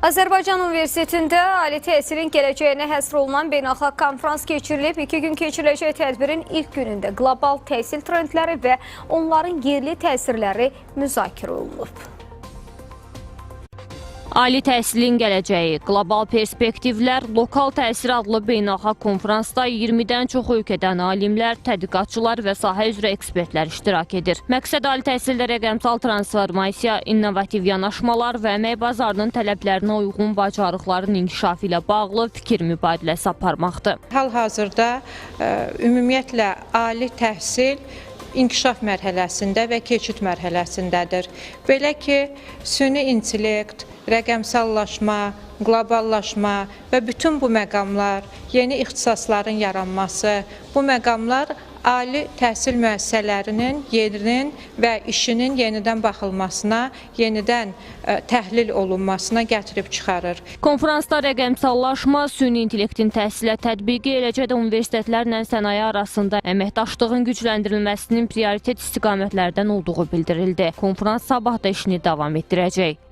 Azərbaycan Universitetində ali təhsilin gələcəyinə həsr olunan beynəlxalq konfrans keçirilib. 2 gün keçiriləcək tədbirin ilk günündə qlobal təhsil trendləri və onların yerli təsirləri müzakirə olunub. Ali təhsilin gələcəyi, qlobal perspektivlər, lokal təsir adlı beynəlxalq konfransda 20-dən çox ölkədən alimlər, tədqiqatçılar və sahə üzrə ekspertlər iştirak edir. Məqsəd ali təhsildə rəqəmsal transformasiya, innovativ yanaşmalar və əmək bazarının tələblərinə uyğun bacarıqların inkişafı ilə bağlı fikir mübadiləsi aparmaqdır. Hal-hazırda ümumiyyətlə ali təhsil inkişaf mərhələsində və keçid mərhələsindədir. Belə ki, süni intellekt, rəqəmsallaşma, qloballaşma və bütün bu məqamlar, yeni ixtisasların yaranması, bu məqamlar ali təhsil müəssisələrinin yerinin və işinin yenidən baxılmasına, yenidən təhlil olunmasına gətirib çıxarır. Konfransda rəqəmsallaşma, süni intellektin təhsilə tətbiqi, eləcə də universitetlərlə sənaye arasında əməkdaşlığın gücləndirilməsinin prioritet istiqamətlərdən olduğu bildirildi. Konfrans sabah da işini davam etdirəcək.